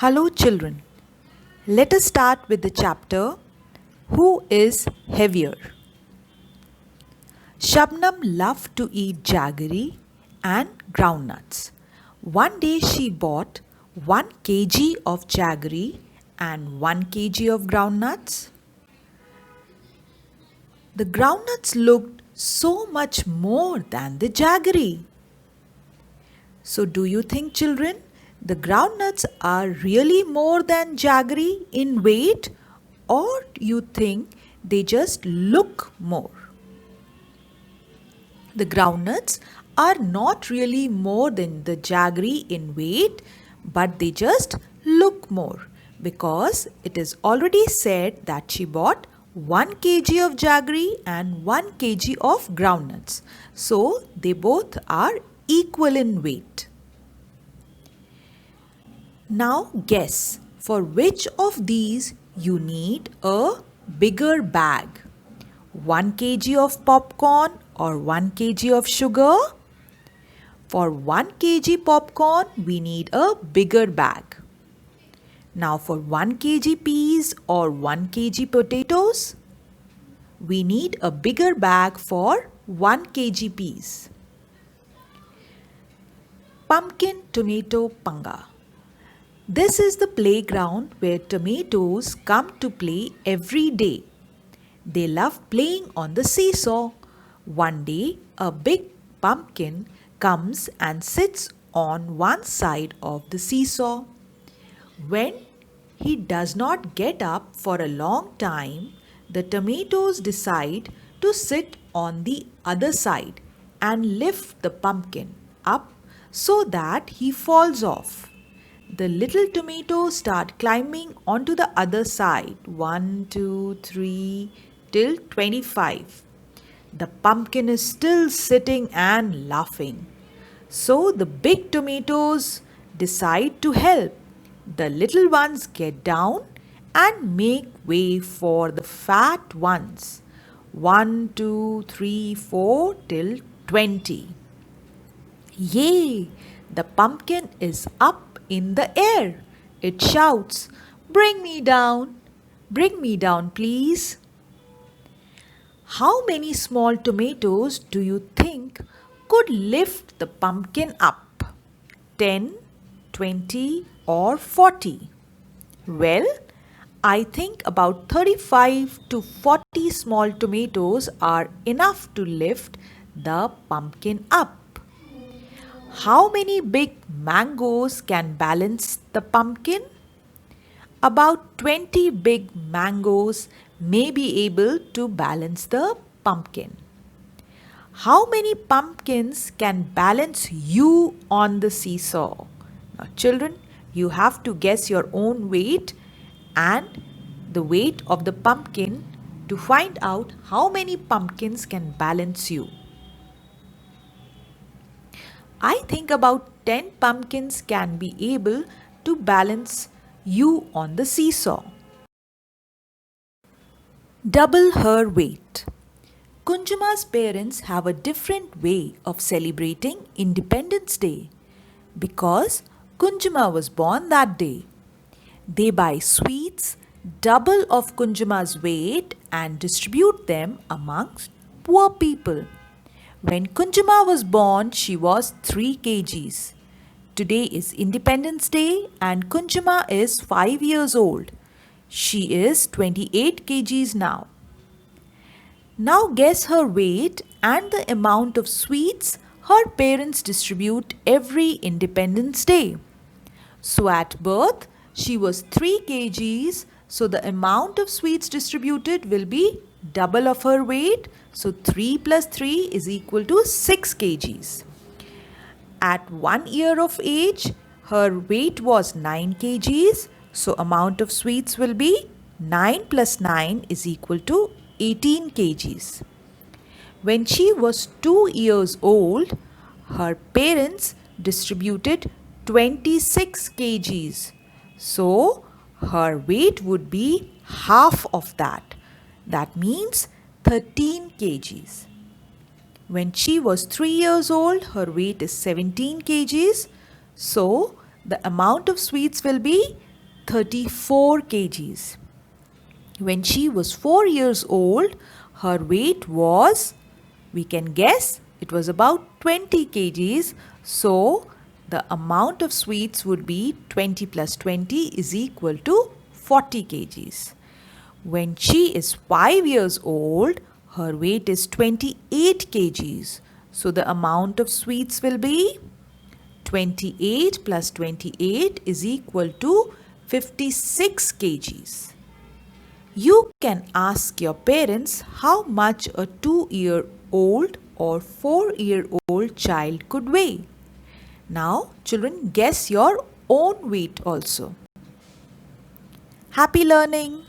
Hello, children. Let us start with the chapter Who is Heavier? Shabnam loved to eat jaggery and groundnuts. One day she bought 1 kg of jaggery and 1 kg of groundnuts. The groundnuts looked so much more than the jaggery. So, do you think, children, the groundnuts are really more than jaggery in weight, or you think they just look more? The groundnuts are not really more than the jaggery in weight, but they just look more because it is already said that she bought 1 kg of jaggery and 1 kg of groundnuts. So they both are equal in weight. Now guess for which of these you need a bigger bag. 1 kg of popcorn or 1 kg of sugar? For 1 kg popcorn, we need a bigger bag. Now for 1 kg peas or 1 kg potatoes, we need a bigger bag for 1 kg peas. Pumpkin Tomato Panga. This is the playground where tomatoes come to play every day. They love playing on the seesaw. One day, a big pumpkin comes and sits on one side of the seesaw. When he does not get up for a long time, the tomatoes decide to sit on the other side and lift the pumpkin up so that he falls off. The little tomatoes start climbing onto the other side. 1, 2, 3 till 25. The pumpkin is still sitting and laughing. So the big tomatoes decide to help. The little ones get down and make way for the fat ones. 1, 2, 3, 4 till 20. Yay! The pumpkin is up in the air. It shouts, "Bring me down! Bring me down, please!" How many small tomatoes do you think could lift the pumpkin up? 10, 20 or 40? Well, I think about 35 to 40 small tomatoes are enough to lift the pumpkin up. How many big mangoes can balance the pumpkin? About 20 big mangoes may be able to balance the pumpkin. How many pumpkins can balance you on the seesaw? Now, children, you have to guess your own weight and the weight of the pumpkin to find out how many pumpkins can balance you. I think about 10 pumpkins can be able to balance you on the seesaw. Double her weight. Kunjuma's parents have a different way of celebrating Independence Day because Kunjuma was born that day. They buy sweets double of Kunjuma's weight and distribute them amongst poor people. When Kunjuma was born, she was 3 kgs. Today is Independence Day and Kunjuma is 5 years old. She is 28 kgs now. Now guess her weight and the amount of sweets her parents distribute every Independence Day. So at birth, she was 3 kgs, so the amount of sweets distributed will be double of her weight. So 3 plus 3 is equal to 6 kgs. At 1 year of age, her weight was 9 kgs. So amount of sweets will be 9 plus 9 is equal to 18 kgs. When she was 2 years old, her parents distributed 26 kgs. So her weight would be half of that. That means 13 kgs. When she was 3 years old, her weight is 17 kgs. So the amount of sweets will be 34 kgs. When she was 4 years old, her weight was, we can guess, it was about 20 kgs. So, the amount of sweets would be 20 plus 20 is equal to 40 kgs. When she is 5 years old, her weight is 28 kgs. So, the amount of sweets will be 28 plus 28 is equal to 56 kgs. You can ask your parents how much a 2-year-old or 4-year-old child could weigh. Now, children, guess your own weight also. Happy learning!